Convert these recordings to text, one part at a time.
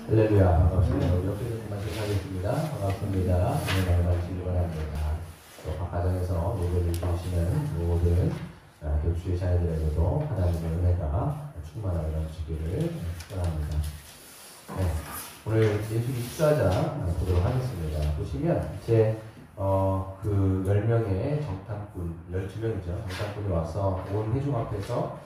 할렐루야. 반갑습니다. 우리 옆에 좀 말씀하겠습니다. 반갑습니다. 오늘 말씀을 원합니다. 또 가정에서 예배를 드리시는 모든 교주의 자녀들에게도 하나님의 은혜가 충만하게 넘치기를 축원합니다. 네, 오늘 예수기 축사자 보도록 하겠습니다. 보시면 제 그 10명의 정탐꾼, 12명이죠. 정탐꾼이 와서 온 회중 앞에서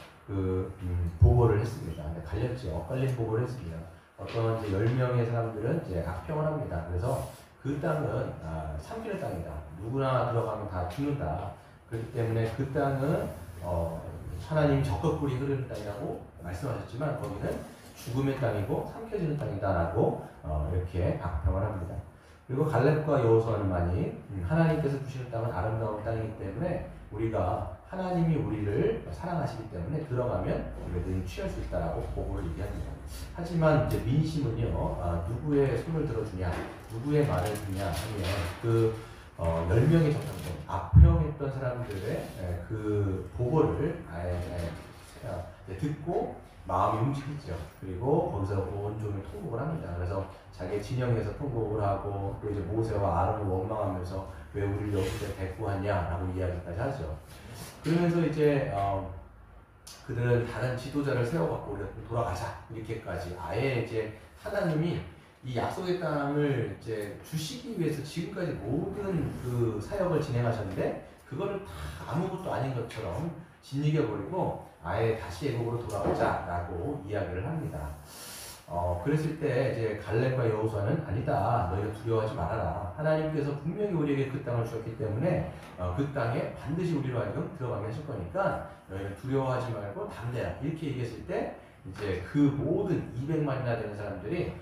보고를 했습니다. 갈렸죠. 엇갈린 보고를 했습니다. 어떤 이제 10명의 사람들은 이제 악평을 합니다. 그래서 그 땅은 삼키는 땅이다. 누구나 들어가면 다 죽는다. 그렇기 때문에 그 땅은 하나님이 적과 꿀이 흐르는 땅이라고 말씀하셨지만 거기는 죽음의 땅이고 삼켜지는 땅이다라고 이렇게 악평을 합니다. 그리고 갈렙과 여호수아는 하나님께서 주시는 땅은 아름다운 땅이기 때문에 우리가 하나님이 우리를 사랑하시기 때문에 들어가면 우리가 취할 수 있다라고 보고를 얘기합니다. 하지만 이제 민심은요, 누구의 손을 들어주냐, 누구의 말을 듣냐 하면 10명의 정탐꾼, 악평했던 사람들의 그 보고를 듣고 마음이 움직이죠. 그리고 거기서 온종일 통곡을 합니다. 그래서 자기 진영에서 통곡을 하고 또 이제 모세와 아론을 원망하면서 왜 우리를 여기서 데리고 왔냐라고 이야기까지 하죠. 그러면서 이제 그들은 다른 지도자를 세워갖고 우리가 돌아가자 이렇게까지 아예 이제 하나님이 이 약속의 땅을 이제 주시기 위해서 지금까지 모든 그 사역을 진행하셨는데 그거를 다 아무것도 아닌 것처럼 짓이겨버리고 아예 다시 애국으로 돌아가자라고 이야기를 합니다. 그랬을 때 이제 갈렙과 여호수아는 아니다. 너희가 두려워하지 말아라. 하나님께서 분명히 우리에게 그 땅을 주셨기 때문에 그 땅에 반드시 우리로 하여금 들어가게 하실 거니까 너희는 두려워하지 말고 담대라. 이렇게 얘기했을 때 이제 그 모든 200만이나 되는 사람들이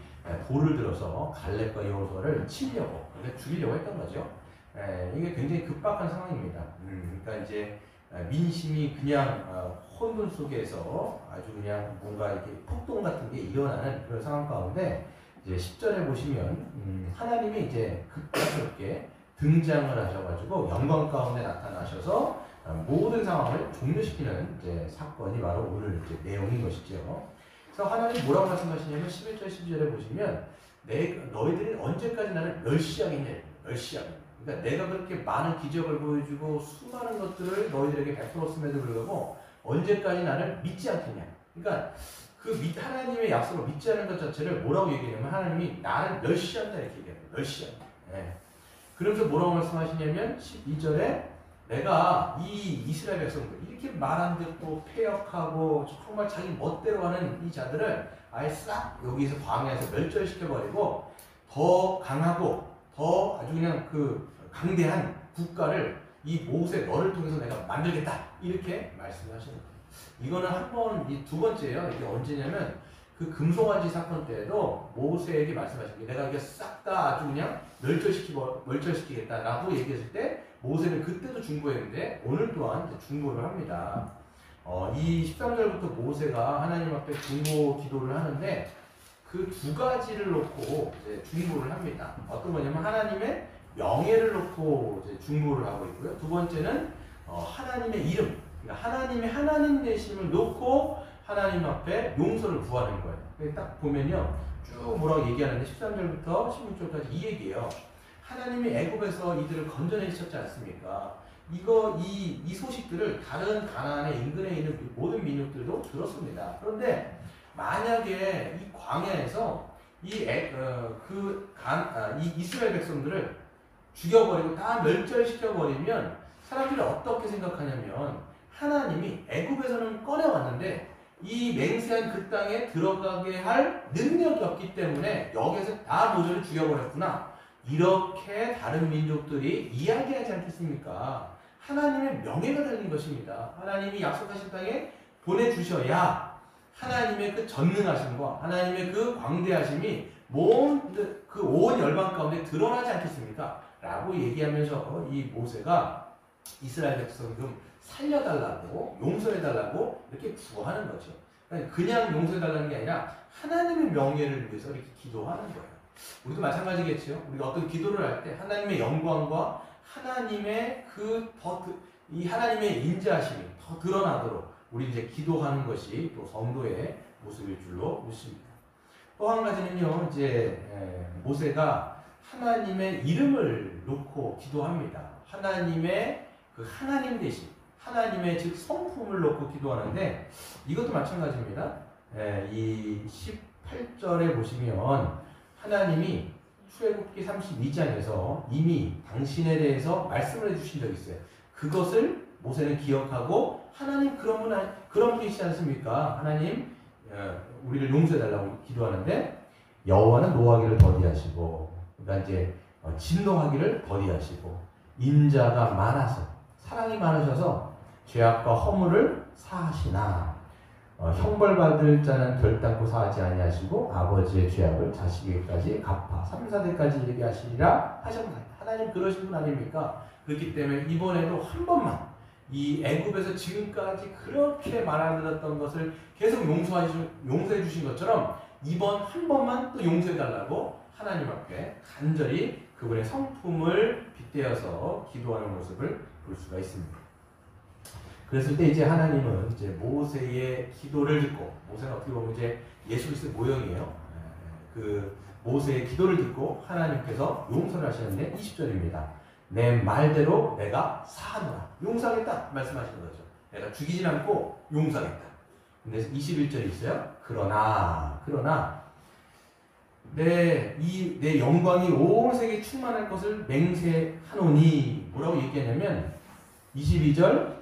돌을 들어서 갈렙과 여호수아를 치려고, 그러니까 죽이려고 했던 거죠. 이게 굉장히 급박한 상황입니다. 그러니까 이제 민심이 그냥 혼돈 속에서 아주 그냥 뭔가 이렇게 폭동 같은 게 일어나는 그런 상황 가운데 이제 10절에 보시면 하나님이 이제 급작스럽게 등장을 하셔가지고 영광 가운데 나타나셔서 모든 상황을 종료시키는 이제 사건이 바로 오늘 이제 내용인 것이죠. 그래서 하나님이 뭐라고 말씀하시냐면 11절 12절에 보시면 너희들이 언제까지 나를 멸시하겠냐, 멸시하겠냐. 그러니까 내가 그렇게 많은 기적을 보여주고 수많은 것들을 너희들에게 베풀었음에도 불구하고 언제까지 나를 믿지 않겠냐. 그러니까 하나님의 약속을 믿지 않는 것 자체를 뭐라고 얘기하냐면 하나님이 나를 멸시한다 이렇게 얘기합니다. 멸시한다. 그러면서 뭐라고 말씀하시냐면 12절에 내가 이 이스라엘 백성들 이렇게 말 안 듣고 폐역하고 정말 자기 멋대로 하는 이 자들을 아예 싹 여기서 광야에서 멸절시켜버리고 더 강하고 더 아주 그냥 강대한 국가를 이 모세 너를 통해서 내가 만들겠다 이렇게 말씀하시는 거예요. 이거는 이 두 번째예요. 이게 언제냐면 그 금송아지 사건 때에도 모세에게 말씀하신 게 내가 이게 싹 다 아주 그냥 멸절시키겠다라고 얘기했을 때 모세는 그때도 중보했는데 오늘 또한 이제 중보를 합니다. 이 13절부터 모세가 하나님 앞에 중보 기도를 하는데 그 두 가지를 놓고 이제 중보를 합니다. 어떤 거냐면 하나님의 명예를 놓고 이제 중보를 하고 있고요. 두 번째는 하나님의 이름, 그러니까 하나님의 하나님 되심을 놓고 하나님 앞에 용서를 구하는 거예요. 딱 보면요, 쭉 뭐라고 얘기하는데 13절부터 16절까지 이 얘기예요. 하나님이 애굽에서 이들을 건져내셨지 않습니까? 이 소식들을 다른 가나안의 인근에 있는 모든 민족들도 들었습니다. 그런데 만약에 이 광야에서 이 이스라엘 백성들을 죽여버리고 다 멸절시켜버리면 사람들이 어떻게 생각하냐면 하나님이 애굽에서는 꺼내왔는데 이 맹세한 그 땅에 들어가게 할 능력이 없기 때문에 여기에서 다 모조리 죽여버렸구나. 이렇게 다른 민족들이 이야기하지 않겠습니까? 하나님의 명예가 달린 것입니다. 하나님이 약속하신 땅에 보내주셔야 하나님의 그 전능하심과 하나님의 그 광대하심이 온 열방 가운데 드러나지 않겠습니까? 라고 얘기하면서 이 모세가 이스라엘 백성 좀 살려달라고 용서해달라고 이렇게 구하는 거죠. 그냥 용서해달라는 게 아니라 하나님의 명예를 위해서 이렇게 기도하는 거예요. 우리도 마찬가지겠죠. 우리가 어떤 기도를 할 때 하나님의 영광과 하나님의 이 하나님의 인자하심이 더 드러나도록 우리 이제 기도하는 것이 또 성도의 모습일 줄로 믿습니다. 또 한 가지는요, 이제 모세가 하나님의 이름을 놓고 기도합니다. 하나님의 그 하나님 대신 하나님의 즉 성품을 놓고 기도하는데 이것도 마찬가지입니다. 이 18절에 보시면 하나님이 출애굽기 32장에서 이미 당신에 대해서 말씀을 해주신 적이 있어요. 그것을 모세는 기억하고 하나님 그런 분이시지 않습니까? 하나님 우리를 용서해달라고 기도하는데 여호와는 노하기를 더디하시고 그러니까 이제 진노하기를 더디하시고 인자가 많아서 사랑이 많으셔서 죄악과 허물을 사하시나 형벌받을 자는 결단코 사하지 아니하시고 아버지의 죄악을 자식에게까지 갚아 3, 4대까지 얘기하시리라 하셨나요? 하나님 그러신 분 아닙니까? 그렇기 때문에 이번에도 한 번만 이 애굽에서 지금까지 그렇게 말 안 들었던 것을 계속 용서해 주신 것처럼 이번 한 번만 또 용서해 달라고 하나님 앞에 간절히 그분의 성품을 빗대어서 기도하는 모습을 볼 수가 있습니다. 그랬을 때 이제 하나님은 이제 모세의 기도를 듣고 모세는 어떻게 보면 이제 예수 그리스도의 모형이에요. 그 모세의 기도를 듣고 하나님께서 용서를 하시는데 20절입니다. 내 말대로 내가 사하노라. 용서하겠다 말씀하시는 거죠. 내가 죽이진 않고 용서하겠다. 근데 21절이 있어요. 그러나 내 영광이 온 세계에 충만할 것을 맹세하노니 뭐라고 얘기하냐면 22절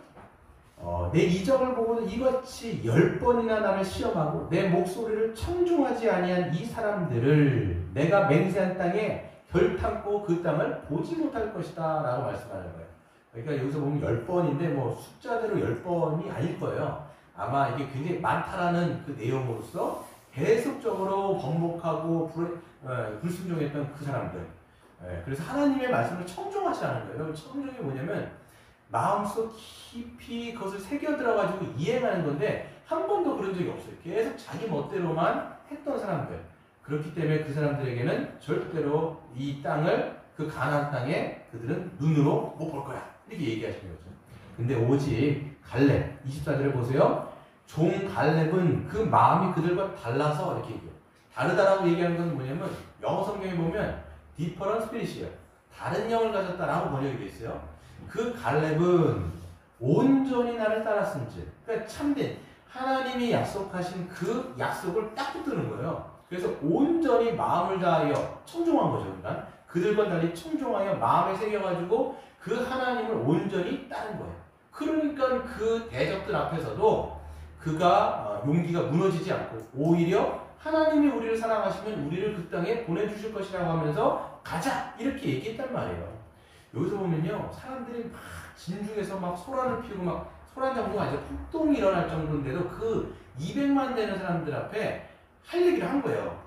내 이적을 보고 이같이 10번이나 나를 시험하고 내 목소리를 청중하지 아니한 이 사람들을 내가 맹세한 땅에 결탄코 그 땅을 보지 못할 것이다 라고 말씀하는 거예요. 그러니까 여기서 보면 10번인데 뭐 숫자대로 10번이 아닐 거예요. 아마 이게 굉장히 많다라는 그 내용으로서 계속적으로 번복하고 불순종했던 그 사람들. 그래서 하나님의 말씀을 청종하지 않은 거예요. 청종이 뭐냐면 마음속 깊이 그것을 새겨 들어가지고 이행하는 건데 한 번도 그런 적이 없어요. 계속 자기 멋대로만 했던 사람들. 그렇기 때문에 그 사람들에게는 절대로 이 땅을 그 가나안 땅에 그들은 눈으로 못 볼 거야. 이렇게 얘기하시는 거죠. 근데 오직 갈렙 24절에 보세요. 종 갈렙은 그 마음이 그들과 달라서 이렇게 얘기해요. 다르다라고 얘기하는 건 뭐냐면 영어 성경에 보면 different spirit이에요. 다른 영을 가졌다라고 번역이 되어 있어요. 그 갈렙은 온전히 나를 따랐은지 그러니까 참된 하나님이 약속하신 그 약속을 딱 붙드는 거예요. 그래서 온전히 마음을 다하여 청종한 거죠. 그러니까 그들과 달리 청종하여 마음에 새겨가지고 그 하나님을 온전히 따른 거예요. 그러니까 그 대적들 앞에서도 그가 용기가 무너지지 않고 오히려 하나님이 우리를 사랑하시면 우리를 그 땅에 보내주실 것이라고 하면서 가자 이렇게 얘기했단 말이에요. 여기서 보면요 사람들이 막 진중에서 막 소란을 피우고 막 소란 정도가 아니라 폭동이 일어날 정도인데도 그 200만 되는 사람들 앞에 할 얘기를 한 거예요.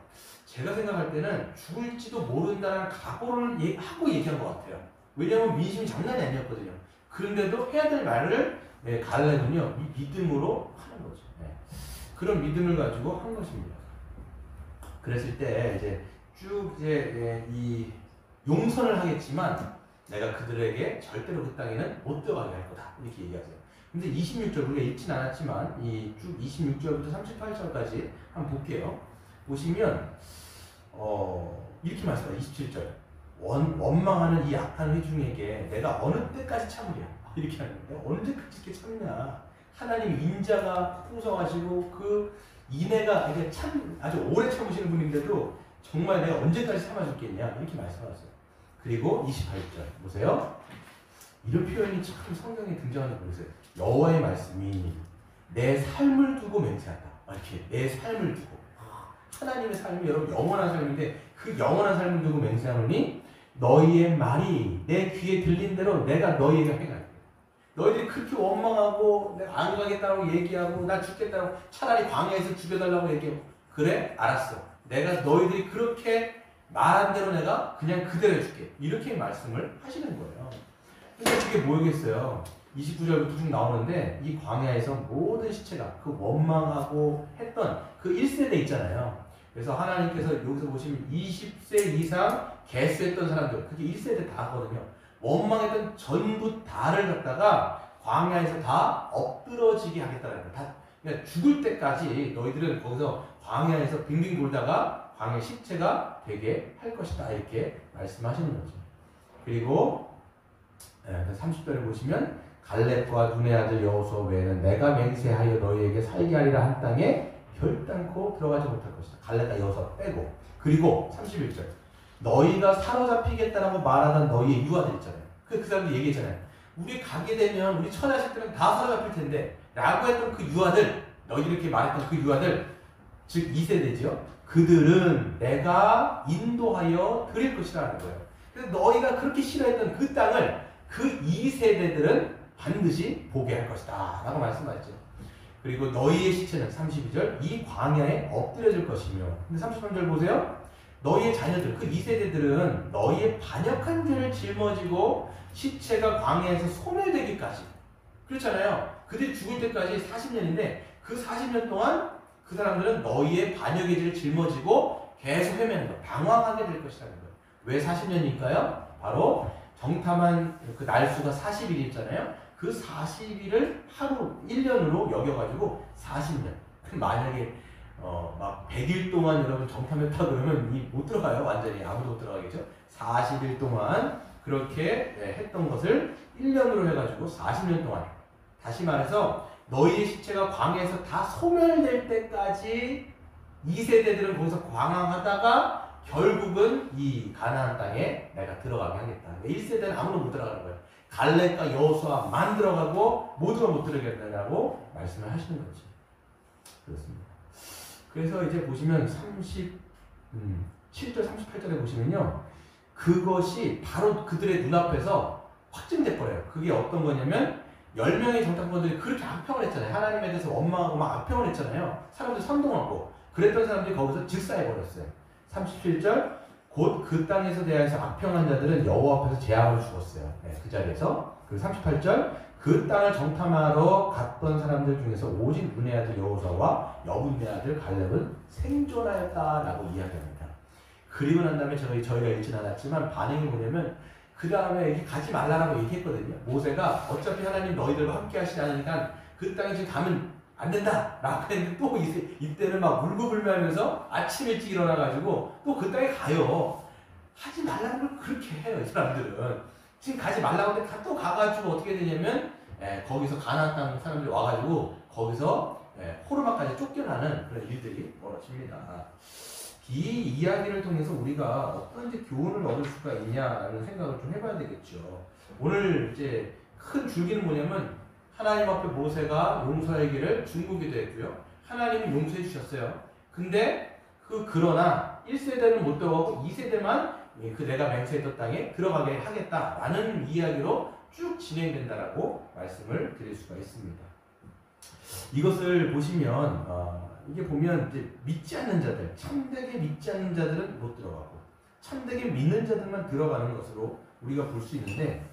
제가 생각할 때는 죽을지도 모른다는 각오를 하고 얘기한 것 같아요. 왜냐하면 민심이 장난이 아니었거든요. 그런데도 해야 될 말을 갈렙은요 믿음으로 하는 거죠. 그런 믿음을 가지고 한 것입니다. 그랬을 때 이제 쭉 이 용서를 하겠지만 내가 그들에게 절대로 그 땅에는 못 들어가게 할 거다 이렇게 얘기하세요. 근데 26절 우리가 읽진 않았지만 이 쭉 26절부터 38절까지 한번 볼게요. 보시면 이렇게 말씀해요. 27절 원망하는 이 악한 회중에게 내가 어느 때까지 참으랴 이렇게 하는데 언제까지 이렇게 참냐. 하나님 인자가 풍성하시고 그 인애가 아주 오래 참으시는 분인데도 정말 내가 언제까지 참아줄겠냐 이렇게 말씀하셨어요. 그리고 28절 보세요. 이런 표현이 참 성경에 등장하는 거 보세요. 여호와의 말씀이 내 삶을 두고 맹세한다. 이렇게 내 삶을 두고 하나님의 삶이 여러분 영원한 삶인데 그 영원한 삶을 두고 맹세하노니 너희의 말이 내 귀에 들린 대로 내가 너희에게 행할게. 너희들이 그렇게 원망하고 내가 안 가겠다고 얘기하고 나 죽겠다고 차라리 광야에서 죽여달라고 얘기하고 그래? 알았어. 내가 너희들이 그렇게 말한 대로 내가 그냥 그대로 해줄게. 이렇게 말씀을 하시는 거예요. 근데 그게 뭐겠어요? 29절부터 쭉 나오는데 이 광야에서 모든 시체가 그 원망하고 했던 그 1세대 있잖아요. 그래서 하나님께서 여기서 보시면 20세 이상 개수했던 사람들 그게 1세대 다 하거든요. 원망했던 전부 다를 갖다가 광야에서 다 엎드러지게 하겠다는 거예요. 다 그냥 죽을 때까지 너희들은 거기서 광야에서 빙빙 돌다가 광야 식체가 되게 할 것이다 이렇게 말씀하시는 거죠. 그리고 30절에 보시면 갈렙과 눈의 아들 여호수아 외에는 내가 맹세하여 너희에게 살게 하리라 한 땅에 결단코 들어가지 못할 것이다. 갈렙과 여호수아 빼고. 그리고 31절 너희가 사로잡히겠다라고 말하던 너희의 유아들 있잖아요. 그 사람들 얘기했잖아요. 우리 가게 되면 우리 처자식들은 다 사로잡힐 텐데 라고 했던 그 유아들, 너희들이 이렇게 말했던 그 유아들, 즉 2세대죠. 그들은 내가 인도하여 드릴 것이라는 거예요. 그래서 너희가 그렇게 싫어했던 그 땅을 그 2세대들은 반드시 보게 할 것이다 라고 말씀하셨죠. 그리고 너희의 시체는 32절 이 광야에 엎드려질 것이며, 근데 33절 보세요. 너희의 자녀들, 그 2세대들은 너희의 반역한 죄를 짊어지고 시체가 광야에서 소멸되기까지, 그렇잖아요. 그들이 죽을 때까지 40년인데 그 40년 동안 그 사람들은 너희의 반역의 죄를 짊어지고 계속 헤매는 거예요. 방황하게 될 것이라는 거예요. 왜 40년일까요? 바로 정탐한 그 날수가 40일이었잖아요. 그 40일을 하루 1년으로 여겨가지고 40년. 만약에 막 100일 동안 여러분 정탐했다 그러면 못 들어가요. 완전히 아무도 못 들어가겠죠. 40일 동안 그렇게 했던 것을 1년으로 해가지고 40년 동안, 다시 말해서 너희의 시체가 광야에서 다 소멸될 때까지 2세대들은 거기서 광황하다가 결국은 이 가나안 땅에 내가 들어가게 하겠다. 1세대는 아무도 못 들어가는 거예요. 갈렙과 여호수아만 들어가고 모두가 못 들어가겠다고 말씀을 하시는 거죠. 그렇습니다. 그래서 이제 보시면 37절 38절에 보시면요, 그것이 바로 그들의 눈앞에서 확증돼 버려요. 그게 어떤 거냐면 10명의 정탐꾼들이 그렇게 악평을 했잖아요. 하나님에 대해서 원망하고 막 악평을 했잖아요. 사람들 선동하고 그랬던 사람들이 거기서 즉사해 버렸어요. 37절 곧 그 땅에서 대하여서 악평한 자들은 여호와 앞에서 재앙을 죽었어요. 그 자리에서. 그리고 38절 그 땅을 정탐하러 갔던 사람들 중에서 오직 눈의 아들 여호수아와 여분의 아들 갈렙은 생존하였다라고 이야기합니다. 그리고 난 다음에 저희가 읽진 않았지만 반응이 뭐냐면 그 다음에 이렇게 가지 말라라고 얘기했거든요. 모세가 어차피 하나님 너희들과 함께 하시지 않으니까 그 땅에 지금 가면 안 된다 라고 했는데 또 이때는 막 울고불면하면서 아침 일찍 일어나가지고 또 그 땅에 가요. 하지 말라는 걸 그렇게 해요. 이 사람들은 지금 가지 말라고 하는데 또 가가지고 어떻게 되냐면 거기서 가나안 땅 사람들이 와가지고 거기서 호르마까지 쫓겨나는 그런 일들이 벌어집니다. 이 이야기를 통해서 우리가 어떤 이제 교훈을 얻을 수가 있냐라는 생각을 좀 해봐야 되겠죠. 오늘 이제 큰 줄기는 뭐냐면 하나님 앞에 모세가 용서하기를 중보기도 했고요. 하나님이 용서해 주셨어요. 근데 그러나 1세대는 못 들어가고 2세대만 그 내가 맹세했던 땅에 들어가게 하겠다라는 이야기로 쭉 진행된다라고 말씀을 드릴 수가 있습니다. 이것을 보시면 이게 보면 이제 믿지 않는 자들, 참되게 믿지 않는 자들은 못 들어가고 참되게 믿는 자들만 들어가는 것으로 우리가 볼 수 있는데,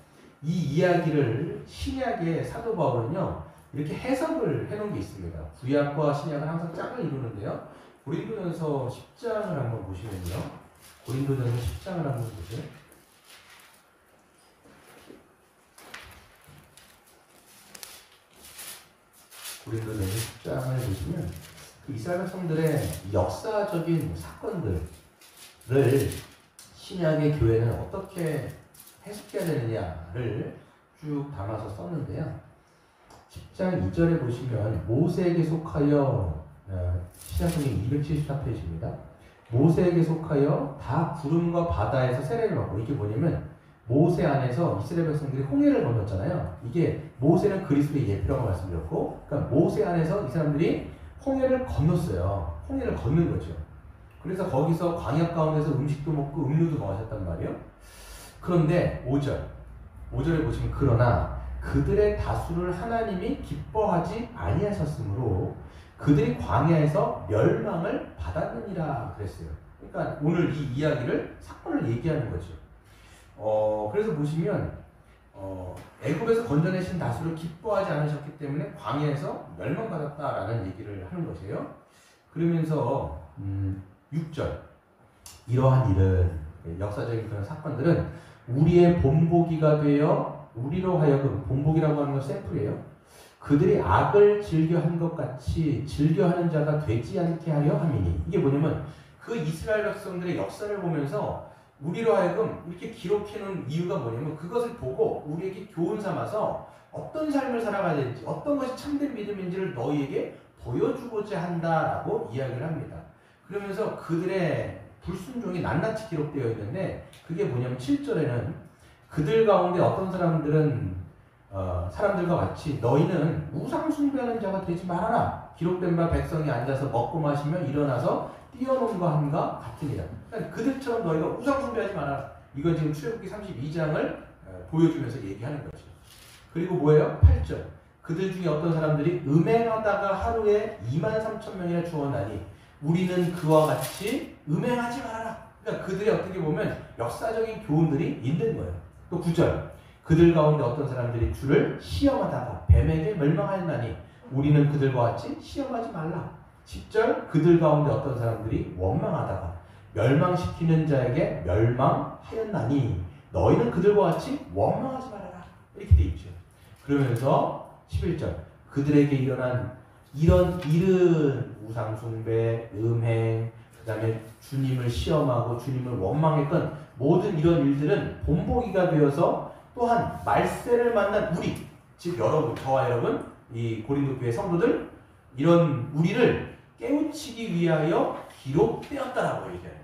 이 이야기를 신약의 사도 바울은요 이렇게 해석을 해놓은 게 있습니다. 구약과 신약은 항상 짝을 이루는데요. 고린도전서 10장을 한번 보시면요. 고린도전서 10장을 한번 보세요. 고린도전서 10장을 보시면 그 이스라엘 백성들의 역사적인 사건들을 신약의 교회는 어떻게 해석해야 되느냐를 쭉 담아서 썼는데요. 10장 2절에 보시면 모세에게 속하여 신약성경 274페이지입니다. 모세에게 속하여 다 구름과 바다에서 세례를 받고, 이게 뭐냐면 모세 안에서 이스라엘 백성들이 홍해를 건넜잖아요. 이게 모세는 그리스도의 예표라고 말씀드렸고, 그러니까 모세 안에서 이 사람들이 홍해를 건넜어요. 홍해를 걷는 거죠. 그래서 거기서 광야 가운데서 음식도 먹고 음료도 마셨단 말이에요. 그런데 5절에 보시면 그러나 그들의 다수를 하나님이 기뻐하지 아니하셨으므로 그들이 광야에서 멸망을 받았느니라 그랬어요. 그러니까 오늘 이 이야기를 사건을 얘기하는 거죠. 그래서 보시면 애굽에서 건져내신 다수를 기뻐하지 않으셨기 때문에 광야에서 멸망받았다라는 얘기를 하는 것이에요. 그러면서 6절 이러한 일은, 역사적인 그런 사건들은 우리의 본보기가 되어 우리로 하여금, 본보기라고 하는 건 샘플이에요. 그들이 악을 즐겨한 것 같이 즐겨하는 자가 되지 않게 하려 함이니. 이게 뭐냐면 그 이스라엘 백성들의 역사를 보면서 우리로 하여금 이렇게 기록해놓은 이유가 뭐냐면 그것을 보고 우리에게 교훈 삼아서 어떤 삶을 살아가야 되는지, 어떤 것이 참된 믿음인지를 너희에게 보여주고자 한다라고 이야기를 합니다. 그러면서 그들의 불순종이 낱낱이 기록되어 있는데 그게 뭐냐면 7절에는 그들 가운데 어떤 사람들은 사람들과 같이 너희는 우상 숭배하는 자가 되지 말아라. 기록된 바 백성이 앉아서 먹고 마시며 일어나서 뛰어논과 함과 같으니라. 그러니까 그들처럼 너희가 우상 숭배하지 말아라. 이건 지금 출애굽기 32장을 보여주면서 얘기하는 거죠. 그리고 뭐예요? 8절. 그들 중에 어떤 사람들이 음행하다가 하루에 23,000명이나 죽었나니 우리는 그와 같이 음행하지 말아라. 그러니까 그들이 어떻게 보면 역사적인 교훈들이 있는 거예요. 또 9절. 그들 가운데 어떤 사람들이 주를 시험하다가 뱀에게 멸망하였나니 우리는 그들과 같이 시험하지 말라. 10절. 그들 가운데 어떤 사람들이 원망하다가 멸망시키는 자에게 멸망하였나니 너희는 그들과 같이 원망하지 말아라. 이렇게 돼 있죠. 그러면서 11절. 그들에게 일어난 이런 일은 우상숭배, 음행, 그 다음에 주님을 시험하고 주님을 원망했던 모든 이런 일들은 본보기가 되어서 또한 말세를 만난 우리, 즉 여러분, 저와 여러분, 이 고린도 교회 성도들, 이런 우리를 깨우치기 위하여 기록되었다라고 얘기하는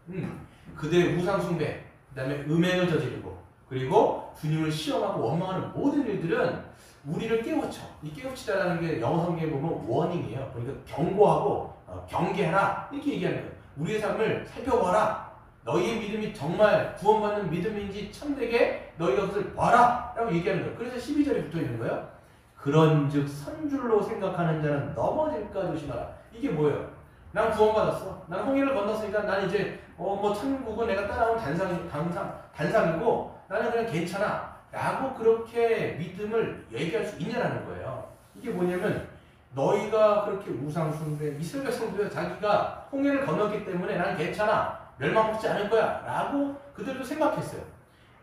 거예요. 그들의 우상숭배, 그 다음에 음행을 저지르고, 그리고 주님을 시험하고 원망하는 모든 일들은 우리를 깨우쳐. 이 깨우치다라는 게 영어 성경에 보면 워닝이에요. 그러니까 경고하고 경계하라 이렇게 얘기하는 거예요. 우리의 삶을 살펴봐라. 너희의 믿음이 정말 구원받는 믿음인지 참되게 너희가 그것을 봐라 라고 얘기하는 거예요. 그래서 12절에 붙어있는 거예요. 그런즉 선줄로 생각하는 자는 넘어질까 조심하라. 이게 뭐예요? 난 구원받았어. 난 홍해를 건넜으니까 난 이제 뭐 천국은 내가 따라온 단상이고 나는 그냥 괜찮아 라고 그렇게 믿음을 얘기할 수 있냐라는 거예요. 이게 뭐냐면 너희가 그렇게 우상숭배, 이스라엘 백성들이 자기가 홍해를 건넜기 때문에 나는 괜찮아, 멸망받지 않을 거야 라고 그들도 생각했어요.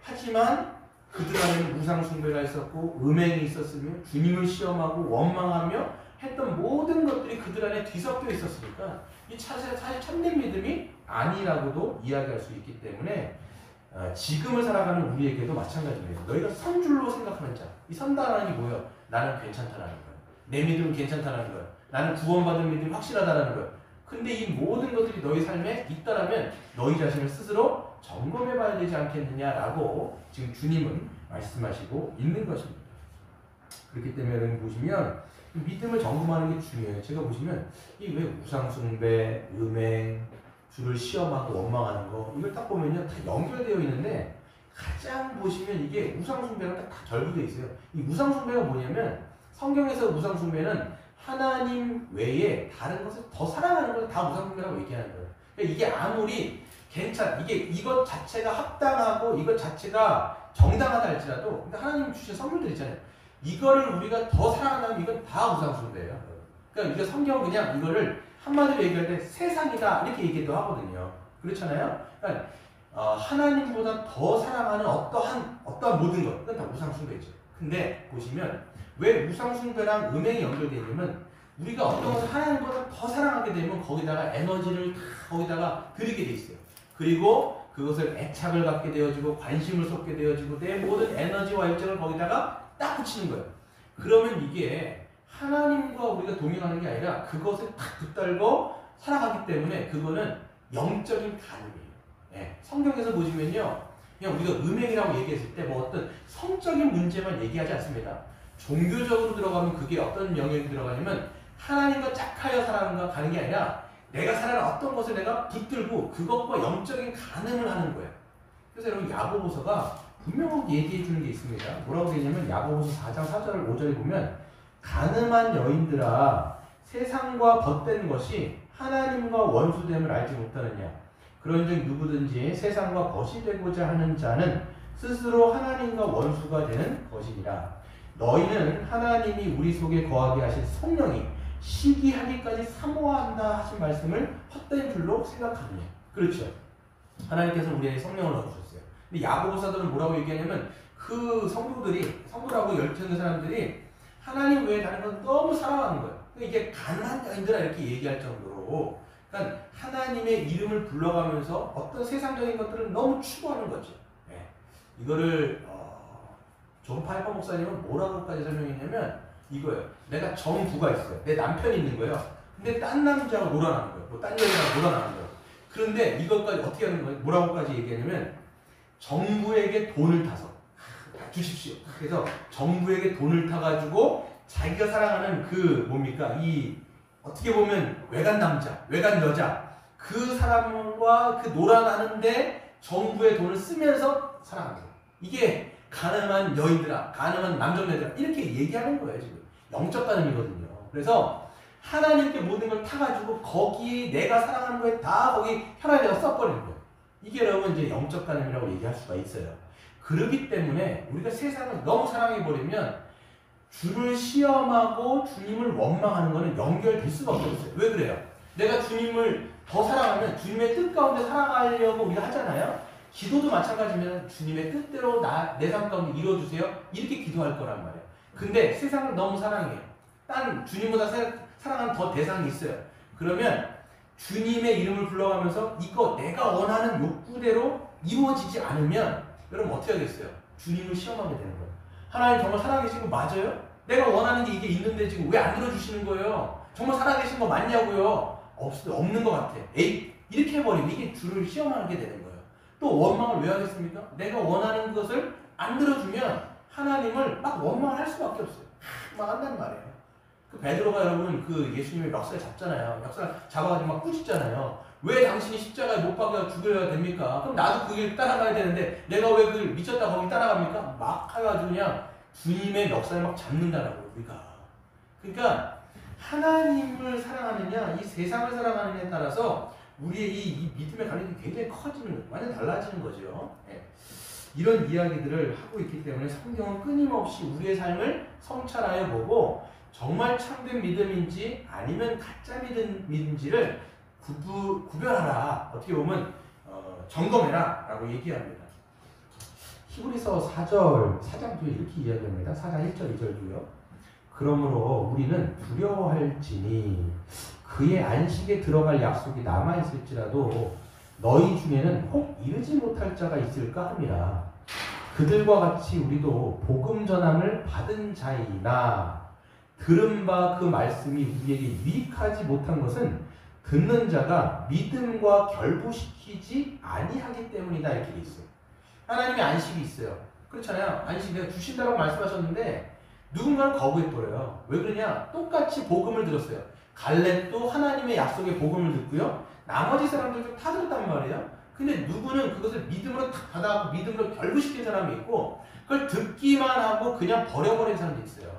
하지만 그들 안에는 우상숭배가 있었고 음행이 있었으며 주님을 시험하고 원망하며 했던 모든 것들이 그들 안에 뒤섞여 있었으니까 이 사실 참된 믿음이 아니라고도 이야기할 수 있기 때문에 지금을 살아가는 우리에게도 마찬가지입니다. 너희가 선줄로 생각하는 자, 이 선다라는 게 뭐예요? 나는 괜찮다라는 거예요. 내 믿음은 괜찮다라는 거예요. 나는 구원받은 믿음이 확실하다라는 거예요. 근데 이 모든 것들이 너희 삶에 있다라면 너희 자신을 스스로 점검해 봐야 되지 않겠느냐라고 지금 주님은 말씀하시고 있는 것입니다. 그렇기 때문에 여러분 보시면 믿음을 점검하는 게 중요해요. 제가 보시면 이 왜 우상숭배, 음행, 주를 시험하고 원망하는 거 이걸 딱 보면요 다 연결되어 있는데 가장 보시면 이게 우상숭배가 딱 결부되어 있어요. 이 우상숭배가 뭐냐면 성경에서 우상숭배는 하나님 외에 다른 것을 더 사랑하는 걸 다 우상숭배라고 얘기하는 거예요. 그러니까 이게 아무리 이것 자체가 합당하고 이것 자체가 정당하다 할지라도 근데 하나님 주신 선물들 있잖아요. 이거를 우리가 더 사랑한다면 이건 다 우상숭배예요. 그러니까 이거 성경은 그냥 이거를 한마디로 얘기할 때 세상이다 이렇게 얘기도 하거든요. 그렇잖아요. 그러니까 하나님보다 더 사랑하는 어떠한 모든 것 그건 다 우상숭배죠. 근데 보시면 왜 우상숭배랑 음행이 연결되어 있냐면 우리가 어떤 것을 하나님보다 더 사랑하게 되면 거기다가 에너지를 다 거기다가 들이게 돼 있어요. 그리고 그것을 애착을 갖게 되어지고 관심을 쏟게 되어지고 내 모든 에너지와 열정을 거기다가 딱 붙이는 거예요. 그러면 이게 하나님과 우리가 동행하는 게 아니라 그것을 딱 붙들고 살아가기 때문에 그거는 영적인 간음이에요. 네. 성경에서 보시면요. 그냥 우리가 음행이라고 얘기했을 때 뭐 어떤 성적인 문제만 얘기하지 않습니다. 종교적으로 들어가면 그게 어떤 영역이 들어가냐면 하나님과 짝하여 살아가는 가는 게 아니라 내가 살아가는 어떤 것을 내가 붙들고 그것과 영적인 간음을 하는 거예요. 그래서 여러분 야고보서가 분명하게 얘기해 주는 게 있습니다. 뭐라고 되냐면 야고보서 4장 4절 5절에 보면 가늠한 여인들아 세상과 덧된 것이 하나님과 원수됨을 알지 못하느냐. 그런즉 누구든지 세상과 벗이 되고자 하는 자는 스스로 하나님과 원수가 되는 것이니라. 너희는 하나님이 우리 속에 거하게 하신 성령이 시기하기까지 사모한다 하신 말씀을 헛된 줄로 생각하느냐. 그렇죠. 하나님께서 우리에게 성령을 넣어주셨어요. 근데 야고보서들은 뭐라고 얘기하냐면 그 성도라고 열처는 사람들이 하나님 외에 다른 건 너무 사랑하는 거예요. 이게 가난한 여인들아 이렇게 얘기할 정도로, 그러니까 하나님의 이름을 불러가면서 어떤 세상적인 것들을 너무 추구하는 거죠. 네. 이거를 존 파이퍼 목사님은 뭐라고까지 설명했냐면 이거예요. 내가 정부가 있어요. 내 남편이 있는 거예요. 근데 딴 남자하고 놀아나는 거예요. 뭐 딴 여자랑 놀아나는 거예요. 그런데 이것까지 어떻게 하는 거예요? 뭐라고까지 얘기하냐면 정부에게 돈을 타서 주십시오. 그래서 정부에게 돈을 타가지고 자기가 사랑하는 그 뭡니까? 이 어떻게 보면 외간 남자, 외간 여자 그 사람과 그 놀아나는데 정부의 돈을 쓰면서 사랑하는 거예요. 이게 가늠한 여인들아, 가늠한 남정네들아 이렇게 얘기하는 거예요. 지금 영적 가늠이거든요. 그래서 하나님께 모든 걸 타가지고 거기에 내가 사랑하는 거에 다 거기 혈안에 내가 써버리는 거예요. 이게 여러분 이제 영적 가늠이라고 얘기할 수가 있어요. 그렇기 때문에 우리가 세상을 너무 사랑해버리면 주를 시험하고 주님을 원망하는 것은 연결될 수밖에 없어요. 왜 그래요? 내가 주님을 더 사랑하면 주님의 뜻 가운데 살아가려고 우리가 하잖아요. 기도도 마찬가지면 주님의 뜻대로 내 삶 가운데 이루어주세요. 이렇게 기도할 거란 말이에요. 근데 세상을 너무 사랑해요. 딴 주님보다 사랑하는 더 대상이 있어요. 그러면 주님의 이름을 불러가면서 이거 내가 원하는 욕구대로 이루어지지 않으면 여러분 어떻게 하겠어요? 주님을 시험하게 되는 거예요. 하나님 정말 살아계신 거 맞아요? 내가 원하는 게 이게 있는데 지금 왜 안 들어주시는 거예요? 정말 살아계신 거 맞냐고요? 없는 것 같아. 에이, 이렇게 해버리면 이게 주를 시험하게 되는 거예요. 또 원망을 왜 하겠습니까? 내가 원하는 것을 안 들어주면 하나님을 막 원망을 할 수밖에 없어요. 막 한단 말이에요. 그 베드로가 여러분 그 예수님의 멱살 잡잖아요. 멱살 잡아가지고 막 꾸짖잖아요. 왜 당신이 십자가에 못 박아 죽여야 됩니까? 그럼 나도 그 길 따라가야 되는데 내가 왜 그 미쳤다 거기 따라갑니까? 막 해가지고 그냥 주님의 멱살을 막 잡는다라고요. 우리가. 그러니까 하나님을 사랑하느냐 이 세상을 사랑하느냐에 따라서 우리의 이 믿음의 갈림이 굉장히 커지는 거예요. 완전 달라지는 거죠. 네. 이런 이야기들을 하고 있기 때문에 성경은 끊임없이 우리의 삶을 성찰하여 보고 정말 참된 믿음인지 아니면 가짜 믿음인지를 구별하라. 어떻게 보면 점검해라 라고 얘기합니다. 히브리서 4장도 이렇게 이야기합니다. 4장 1절 2절도요. 그러므로 우리는 두려워할지니 그의 안식에 들어갈 약속이 남아있을지라도 너희 중에는 혹 이르지 못할 자가 있을까 함이라. 그들과 같이 우리도 복음 전함을 받은 자이나 들은 바 그 말씀이 우리에게 유익하지 못한 것은 듣는 자가 믿음과 결부시키지 아니하기 때문이다. 이렇게 돼 있어요. 하나님의 안식이 있어요. 그렇잖아요. 안식 내가 주신다고 말씀하셨는데 누군가는 거부해버려요. 왜 그러냐? 똑같이 복음을 들었어요. 갈렙도 하나님의 약속의 복음을 듣고요. 나머지 사람들도 다 들었단 말이에요. 근데 누구는 그것을 믿음으로 탁 받아갖고 믿음으로 결부시킨 사람이 있고 그걸 듣기만 하고 그냥 버려버린 사람도 있어요.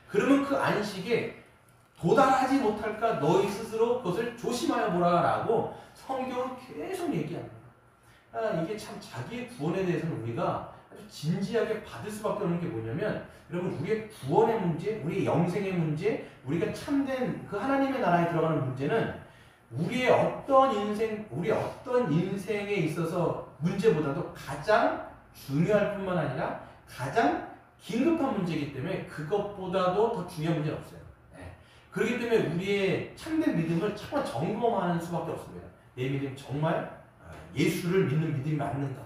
그러면 그 안식에 도달하지 못할까 너희 스스로 그것을 조심하여 보라라고 성경은 계속 얘기합니다. 이게 참 자기의 구원에 대해서는 우리가 아주 진지하게 받을 수밖에 없는 게 뭐냐면 여러분 우리의 구원의 문제, 우리의 영생의 문제, 우리가 참된 그 하나님의 나라에 들어가는 문제는 우리의 어떤 인생에 있어서 문제보다도 가장 중요할 뿐만 아니라 가장 긴급한 문제이기 때문에 그것보다도 더 중요한 문제는 없어요. 네. 그렇기 때문에 우리의 참된 믿음을 정말 점검하는 수밖에 없습니다. 내 믿음 정말 예수를 믿는 믿음이 맞는가?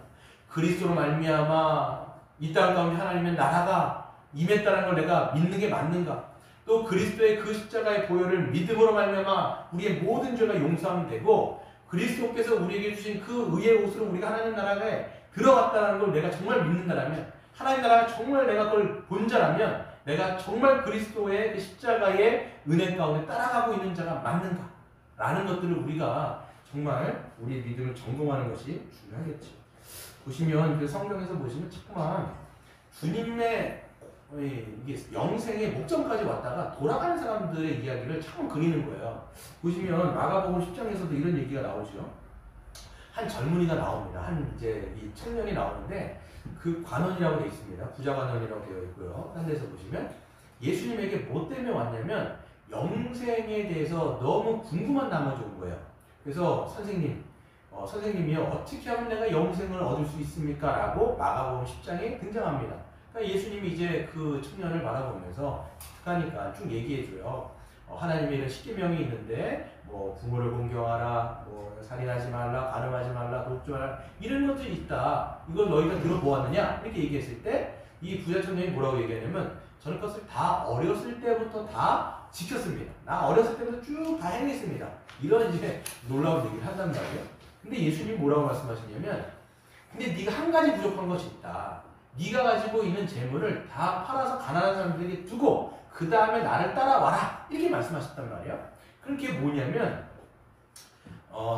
그리스도로 말미암아 이 땅 가운데 하나님의 나라가 임했다는 걸 내가 믿는 게 맞는가? 또 그리스도의 그 십자가의 보혈을 믿음으로 말미암아 우리의 모든 죄가 용서되고 그리스도께서 우리에게 주신 그 의의 옷으로 우리가 하나님 나라에 들어갔다는 걸 내가 정말 믿는다라면 하나님 나라가 정말 내가 그걸 본 자라면 내가 정말 그리스도의 그 십자가의 은혜 가운데 따라가고 있는 자가 맞는가? 라는 것들을 우리가 정말 우리의 믿음을 점검하는 것이 중요하겠죠. 보시면 그 성경에서 보시면 자꾸만 주님의 이게 영생의 목적까지 왔다가 돌아가는 사람들의 이야기를 참 그리는 거예요. 보시면 마가복음 10장에서도 이런 얘기가 나오죠. 한 젊은이가 나옵니다. 한 이제 이 청년이 나오는데 그 관원이라고 되어 있습니다. 부자 관원이라고 되어 있고요. 딴 데서 보시면 예수님에게 뭐 때문에 왔냐면 영생에 대해서 너무 궁금한 나머지 온 거예요. 그래서 선생님이요 어떻게 하면 내가 영생을 얻을 수 있습니까? 라고 마가복음 10장에 등장합니다. 그러니까 예수님이 이제 그 청년을 바라보면서 기특하니까 쭉 얘기해줘요. 하나님의 이런 십계명이 있는데 뭐 부모를 공경하라, 뭐 살인하지 말라, 간음하지 말라, 돕지 말라 이런 것들이 있다. 이걸 너희가 들어보았느냐? 이렇게 얘기했을 때 이 부자 청년이 뭐라고 얘기하냐면 저는 그것을 다 어렸을 때부터 다 지켰습니다. 나 어렸을 때부터 쭉 다 행했습니다. 이런 이제 놀라운 얘기를 한단 말이에요. 근데 예수님이 뭐라고 말씀하시냐면 근데 네가 한 가지 부족한 것이 있다. 네가 가지고 있는 재물을 다 팔아서 가난한 사람들에게 두고 그 다음에 나를 따라와라. 이렇게 말씀하셨단 말이에요. 그럼 그게 뭐냐면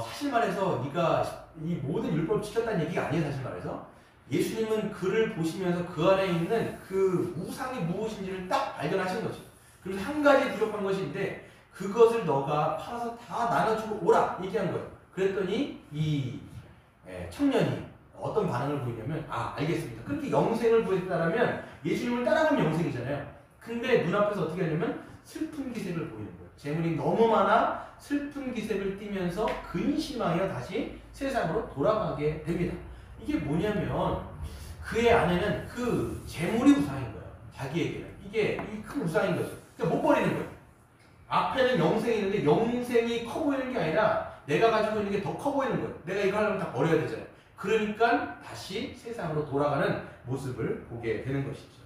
사실 말해서 네가 이 모든 율법을 지켰다는 얘기가 아니에요. 사실 말해서 예수님은 그를 보시면서 그 안에 있는 그 우상이 무엇인지를 딱 발견하신 거죠. 그래서 한 가지 부족한 것인데 그것을 너가 팔아서 다 나눠주고 오라 얘기한 거예요. 그랬더니 이 청년이 어떤 반응을 보이냐면 알겠습니다. 그렇게 영생을 보였다라면 예수님을 따라가면 영생이잖아요. 근데 눈앞에서 어떻게 하냐면 슬픈 기색을 보이는 거예요. 재물이 너무 많아 슬픈 기색을 띠면서 근심하여 다시 세상으로 돌아가게 됩니다. 이게 뭐냐면 그의 안에는 그 재물이 우상인 거예요. 자기에게는. 이게 큰 우상인 거죠. 그러니까 못 버리는 거예요. 앞에는 영생이 있는데 영생이 커 보이는 게 아니라 내가 가지고 있는 게 더 커 보이는 거예요. 내가 이거 하려면 다 버려야 되잖아요. 그러니까 다시 세상으로 돌아가는 모습을 보게 되는 것이죠.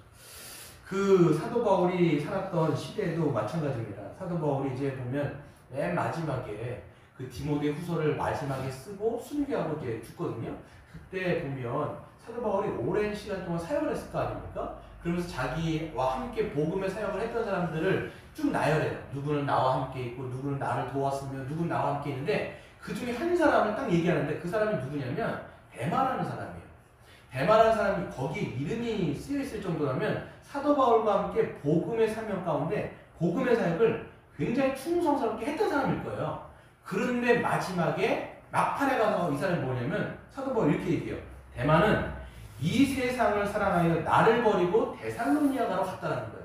그 사도 바울이 살았던 시대에도 마찬가지입니다. 사도 바울이 이제 보면 맨 마지막에 그 디모데 후서를 마지막에 쓰고 순교하고 이제 죽거든요. 그때 보면 사도 바울이 오랜 시간 동안 사역을 했을 거 아닙니까? 그러면서 자기와 함께 복음의 사역을 했던 사람들을 쭉 나열해요. 누구는 나와 함께 있고 누구는 나를 도왔으며 누구는 나와 함께 있는데 그 중에 한 사람을 딱 얘기하는데 그 사람이 누구냐면 데마라는 사람이에요. 데마라는 사람이 거기에 이름이 쓰여있을 정도라면 사도 바울과 함께 복음의 사명 가운데 복음의 사역을 굉장히 충성스럽게 했던 사람일 거예요. 그런데 마지막에 막판에 가서 이 사람이 뭐냐면 사도 바울이 이렇게 얘기해요. 데마는 이 세상을 사랑하여 나를 버리고 데살로니아가로 갔다라는 거예요.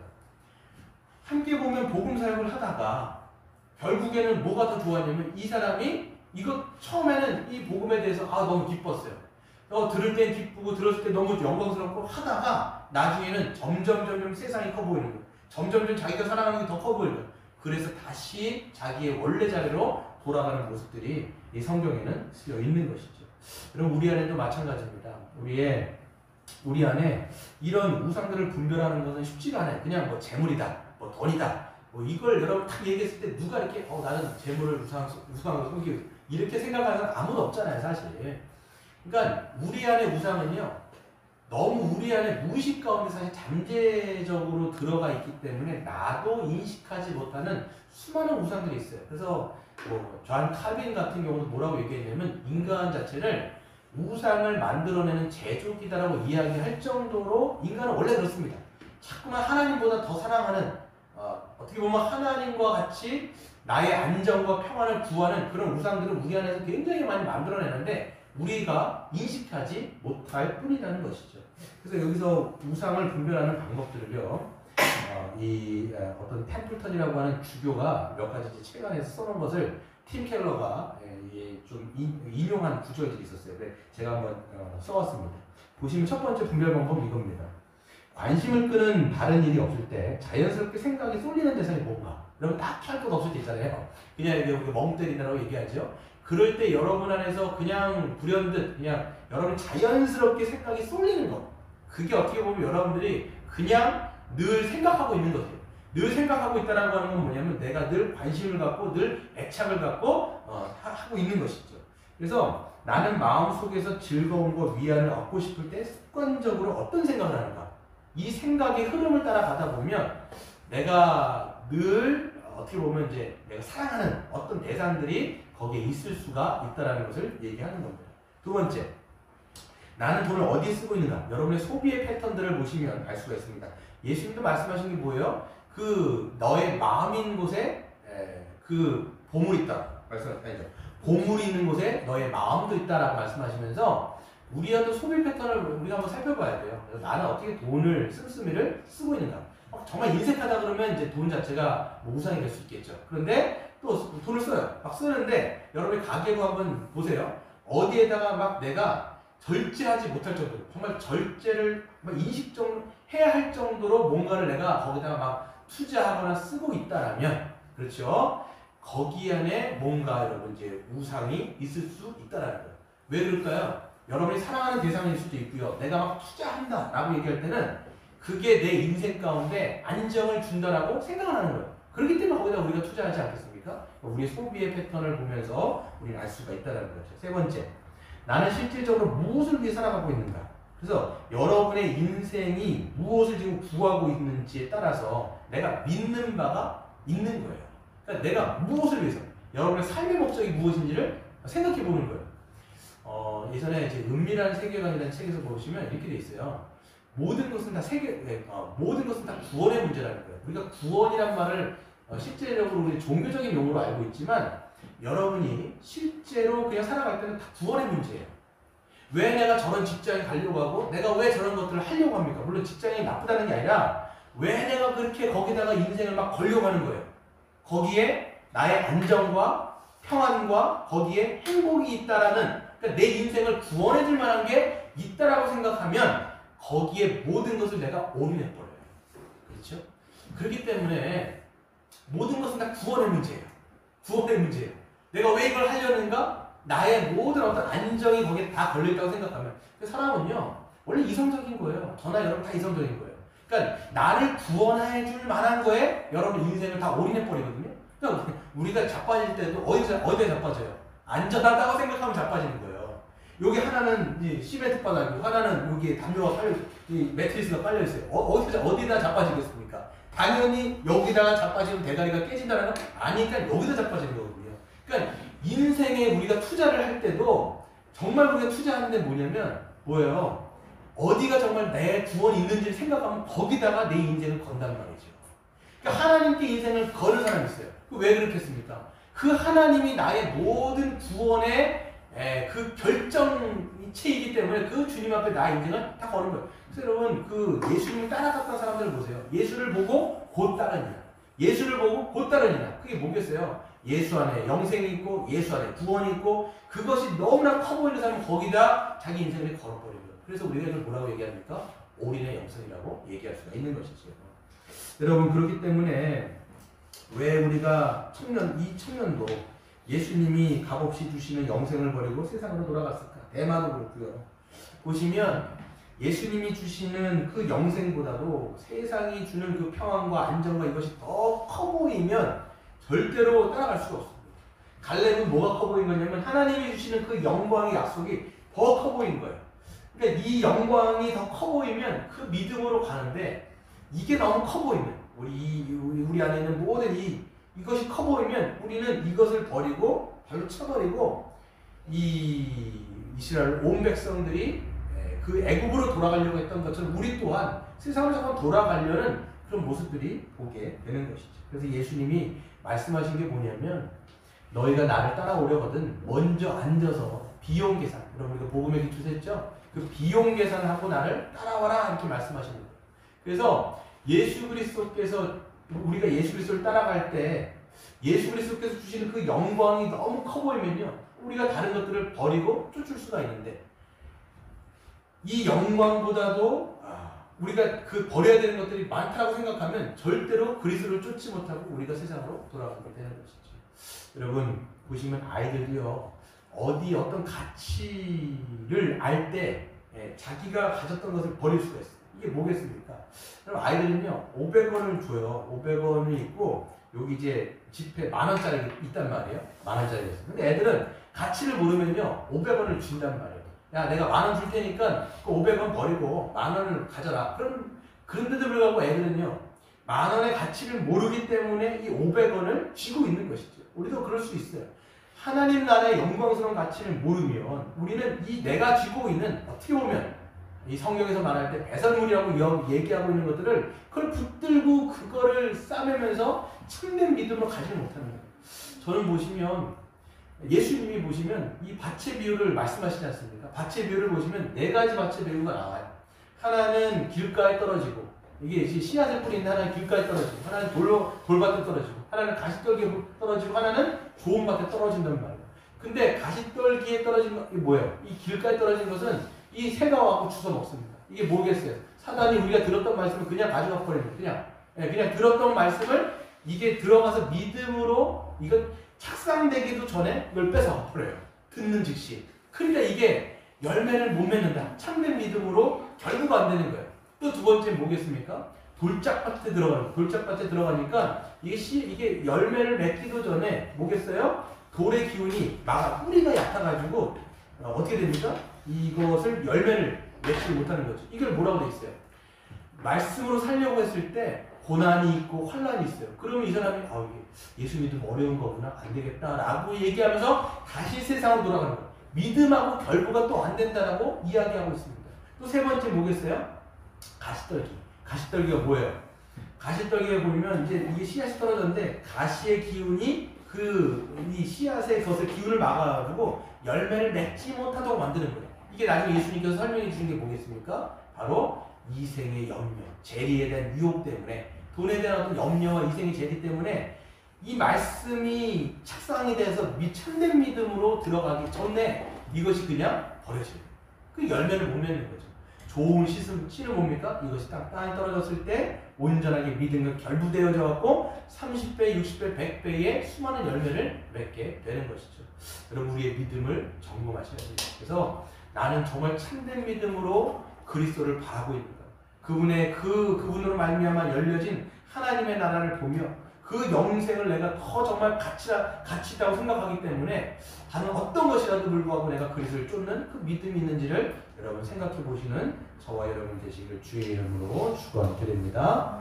함께 보면 복음 사역을 하다가 결국에는 뭐가 더 좋았냐면 이 사람이 이거 처음에는 이 복음에 대해서 너무 기뻤어요. 들을 땐 기쁘고 들었을 때 너무 영광스럽고 하다가 나중에는 점점 세상이 커 보이는 거예요. 점점 자기가 사랑하는 게 더 커 보이는 거예요. 그래서 다시 자기의 원래 자리로 돌아가는 모습들이 이 성경에는 쓰여 있는 것이죠. 여러분 우리 안에도 마찬가지입니다. 우리 안에 이런 우상들을 분별하는 것은 쉽지가 않아요. 그냥 뭐 재물이다, 뭐 돈이다, 뭐 이걸 여러분 딱 얘기했을 때 누가 이렇게 나는 재물을 우상으로 섬기고 이렇게 생각하는 사람 아무도 없잖아요, 사실. 그러니까 우리 안에 우상은요, 너무 우리 안에 무의식 가운데 사실 잠재적으로 들어가 있기 때문에 나도 인식하지 못하는 수많은 우상들이 있어요. 그래서 존 칼빈 같은 경우는 뭐라고 얘기했냐면 인간 자체를 우상을 만들어내는 제조기다라고 이야기할 정도로 인간은 원래 그렇습니다. 자꾸만 하나님보다 더 사랑하는 어떻게 보면 하나님과 같이 나의 안정과 평안을 구하는 그런 우상들을 우리 안에서 굉장히 많이 만들어내는데 우리가 인식하지 못할 뿐이라는 것이죠. 그래서 여기서 우상을 분별하는 방법들을요, 어떤 템플턴이라고 하는 주교가 몇 가지 책 안에서 써놓은 것을 팀 켈러가 좀 인용한 구절들이 있었어요. 그래서 제가 한번 써왔습니다. 보시면 첫 번째 분별 방법이 이겁니다. 관심을 끄는 다른 일이 없을 때 자연스럽게 생각이 쏠리는 대상이 뭔가. 여러분 딱히 할 것 없을 때 있잖아요. 그냥 이게 멍 때린다고 얘기하죠. 그럴 때 여러분 안에서 그냥 불현듯 그냥 여러분 자연스럽게 생각이 쏠리는 것. 그게 어떻게 보면 여러분들이 그냥 늘 생각하고 있는 거죠. 늘 생각하고 있다는 건 뭐냐면 내가 늘 관심을 갖고 늘 애착을 갖고 하고 있는 것이죠. 그래서 나는 마음속에서 즐거움과 위안을 얻고 싶을 때 습관적으로 어떤 생각을 하는가. 이 생각의 흐름을 따라가다 보면 내가 늘 어떻게 보면 이제 내가 사랑하는 어떤 대상들이 거기에 있을 수가 있다는 것을 얘기하는 겁니다. 두 번째, 나는 돈을 어디에 쓰고 있는가? 여러분의 소비의 패턴들을 보시면 알 수가 있습니다. 예수님도 말씀하신 게 뭐예요? 그 너의 마음인 곳에 그 보물이 있다. 말씀하시죠. 보물이 있는 곳에 너의 마음도 있다라고 말씀하시면서 우리와도 소비 패턴을 우리가 한번 살펴봐야 돼요. 그래서 나는 어떻게 돈을 씀씀이를 쓰고 있는가? 정말 인색하다 그러면 이제 돈 자체가 뭐 우상이 될 수 있겠죠. 그런데 또 돈을 써요. 막 쓰는데 여러분이 가계부 한번 보세요. 어디에다가 막 내가 절제하지 못할 정도로 정말 절제를 인식해야 할 정도로 뭔가를 내가 거기다가 막 투자하거나 쓰고 있다라면 그렇죠? 거기 안에 뭔가 여러분 이제 우상이 있을 수 있다라는 거예요. 왜 그럴까요? 여러분이 사랑하는 대상일 수도 있고요. 내가 막 투자한다라고 얘기할 때는 그게 내 인생 가운데 안정을 준다라고 생각을 하는 거예요. 그렇기 때문에 거기다 우리가 투자하지 않겠습니까? 우리의 소비의 패턴을 보면서 우리는 알 수가 있다는 거죠. 세 번째, 나는 실질적으로 무엇을 위해 살아가고 있는가? 그래서 여러분의 인생이 무엇을 지금 구하고 있는지에 따라서 내가 믿는 바가 있는 거예요. 그러니까 내가 무엇을 위해서, 여러분의 삶의 목적이 무엇인지를 생각해 보는 거예요. 예전에 이제 은밀한 세계관이라는 책에서 보시면 이렇게 돼 있어요. 모든 것은 다 모든 것은 다 구원의 문제라는 거예요. 우리가 구원이란 말을 실제적으로 우리 종교적인 용어로 알고 있지만 여러분이 실제로 그냥 살아갈 때는 다 구원의 문제예요. 왜 내가 저런 직장에 가려고 하고 내가 왜 저런 것들을 하려고 합니까? 물론 직장이 나쁘다는 게 아니라 왜 내가 그렇게 거기다가 인생을 막 걸려고 하는 거예요. 거기에 나의 안정과 평안과 거기에 행복이 있다라는, 그러니까 내 인생을 구원해 줄 만한 게 있다라고 생각하면 거기에 모든 것을 내가 올인해 버려요. 그렇죠? 그렇기 때문에 모든 것은 다 구원의 문제예요. 구원의 문제예요. 내가 왜 이걸 하려는가? 나의 모든 어떤 안정이 거기에 다 걸려있다고 생각하면 사람은요 원래 이성적인 거예요. 저나 여러분 다 이성적인 거예요. 그러니까 나를 구원해 줄 만한 거에 여러분 인생을 다 올인해 버리거든요. 그러니까 우리가 자빠질 때도 어디에 자빠져요? 안전하다고 생각하면 자빠지는 거예요. 여기 하나는 시멘트 바닥이고 하나는 여기에 담요가 깔려, 매트리스가 깔려 있어요. 어디다 자빠지겠습니까? 당연히 여기다가 자빠지면 대가리가 깨진다는 건 아니니까 여기다 자빠지는 거거든요. 그러니까 인생에 우리가 투자를 할 때도 정말 우리가 투자하는 데 뭐예요? 어디가 정말 내 구원이 있는지를 생각하면 거기다가 내 인생을 건단 말이죠. 그러니까 하나님께 인생을 거는 사람이 있어요. 왜 그렇겠습니까? 그 하나님이 나의 모든 구원의 그 결정체이기 때문에 그 주님 앞에 나의 인생을 다 거는 거예요. 그래서 여러분 그 예수님을 따라갔던 사람들을 보세요. 예수를 보고 곧 따르니라. 예수를 보고 곧 따르니라. 그게 뭐겠어요? 예수 안에 영생이 있고 예수 안에 구원이 있고 그것이 너무나 커 보이는 사람은 거기다 자기 인생을 걸어버리는 거예요. 그래서 우리가 이걸 뭐라고 얘기합니까? 올인의 영성이라고 얘기할 수가 있는 것이죠. 여러분 그렇기 때문에 왜 우리가 이 청년도 예수님이 값없이 주시는 영생을 버리고 세상으로 돌아갔을까? 대만도 그렇고요. 보시면 예수님이 주시는 그 영생보다도 세상이 주는 그 평안과 안정과 이것이 더 커 보이면 절대로 따라갈 수가 없습니다. 갈렙은 뭐가 커 보인 거냐면 하나님이 주시는 그 영광의 약속이 더 커 보인 거예요. 그러니까 이 영광이 더 커 보이면 그 믿음으로 가는데 이게 너무 커 보이면 우리 안에 있는 모든 이것이 커 보이면 우리는 이것을 버리고 발로 쳐버리고 이 이스라엘 온 백성들이 그 애굽으로 돌아가려고 했던 것처럼 우리 또한 세상으로 잠깐 돌아가려는 그런 모습들이 보게 되는 것이죠. 그래서 예수님이 말씀하신 게 뭐냐면 너희가 나를 따라오려거든 먼저 앉아서 비용 계산, 여러분 우리가 복음의 기초에서 했죠? 그 비용 계산하고 나를 따라와라 이렇게 말씀하시는 거예요. 그래서 예수 그리스도께서 우리가 예수 그리스도를 따라갈 때 예수 그리스도께서 주시는 그 영광이 너무 커 보이면요 우리가 다른 것들을 버리고 쫓을 수가 있는데 이 영광보다도 우리가 그 버려야 되는 것들이 많다고 생각하면 절대로 그리스도를 쫓지 못하고 우리가 세상으로 돌아가게 되는 것이죠. 여러분 보시면 아이들도요 어떤 가치를 알 때 자기가 가졌던 것을 버릴 수가 있어요. 이게 뭐겠습니까? 그럼 아이들은요 500원을 줘요. 500원이 있고 여기 이제 지폐 10,000원짜리 있단 말이에요. 10,000원짜리 있어요. 근데 애들은 가치를 모르면요 500원을 준단 말이에요. 야 내가 10,000원 줄 테니까 그 500원 버리고 10,000원을 가져라. 그런데도 불구하고 애들은요 10,000원의 가치를 모르기 때문에 이 500원을 쥐고 있는 것이죠. 우리도 그럴 수 있어요. 하나님 나라의 영광스러운 가치를 모르면 우리는 이 내가 쥐고 있는 어떻게 보면 이 성경에서 말할 때 배설물이라고 얘기하고 있는 것들을 그걸 붙들고 그거를 싸매면서 참된 믿음으로 가지 못하는 거예요. 저는 보시면 예수님이 보시면 이 밭의 비유를 말씀하시지 않습니까? 밭의 비유를 보시면 4가지 밭의 비유가 나와요. 하나는 길가에 떨어지고 이게 씨앗을 뿌리는 하나는 길가에 떨어지고 하나는 돌밭에 떨어지고 하나는 가시떨기에 떨어지고 하나는 좋은 밭에 떨어진단 말이에요. 근데 가시떨기에 떨어진 거, 이게 뭐예요? 이 길가에 떨어진 것은 이 새가 와고 주워 먹습니다. 이게 뭐겠어요? 사단이 우리가 들었던 말씀을 그냥 가져가 버립니다. 그냥 들었던 말씀을 이게 들어가서 믿음으로 이건 착상되기도 전에 이걸 뺏어 버려요. 듣는 즉시. 그러니까 이게 열매를 못 맺는다. 참된 믿음으로 결국 안 되는 거예요. 또 두 번째 뭐겠습니까? 돌짝밭에 들어가는 거예요. 돌짝밭에 들어가니까 이게 열매를 맺기도 전에 뭐겠어요? 돌의 기운이 뿌리가 얕아가지고 어떻게 됩니까? 이것을 열매를 맺지 못하는 거죠. 이걸 뭐라고 돼 있어요? 말씀으로 살려고 했을 때 고난이 있고 환란이 있어요. 그러면 이 사람이 이게 예수 믿으면 어려운 거구나, 안 되겠다라고 얘기하면서 다시 세상으로 돌아가는 거예요. 믿음하고 결부가 또 안 된다라고 이야기하고 있습니다. 또 세 번째 뭐겠어요? 가시떨기. 가시떨기가 뭐예요? 가시떨기가 보면 이제 이게 씨앗이 떨어졌는데 가시의 기운이 이 씨앗의 것을 기운을 막아가지고 열매를 맺지 못하도록 만드는 거예요. 이게 나중에 예수님께서 설명해 주신 게 뭐겠습니까? 바로 이생의 염려, 재리에 대한 유혹 때문에, 돈에 대한 어떤 염려와 이생의 재리 때문에 이 말씀이 착상이 돼서 참된 믿음으로 들어가기 전에 이것이 그냥 버려져요. 그 열매를 못 맺는 거죠. 좋은 씨를 뭡니까? 이것이 땅에 떨어졌을 때 온전하게 믿음과 결부되어져 갖고 30배, 60배, 100배의 수많은 열매를 맺게 되는 것이죠. 여러분, 우리의 믿음을 점검하셔야 돼요. 그래서 나는 정말 참된 믿음으로 그리스도를 바라고 있는가? 그분으로 말미암아 열려진 하나님의 나라를 보며 그 영생을 내가 더 정말 가치 있다고 생각하기 때문에 다른 어떤 것이라도 불구하고 내가 그리스도를 쫓는 그 믿음이 있는지를 여러분 생각해 보시는 저와 여러분 되시기를 주의 이름으로 축원드립니다.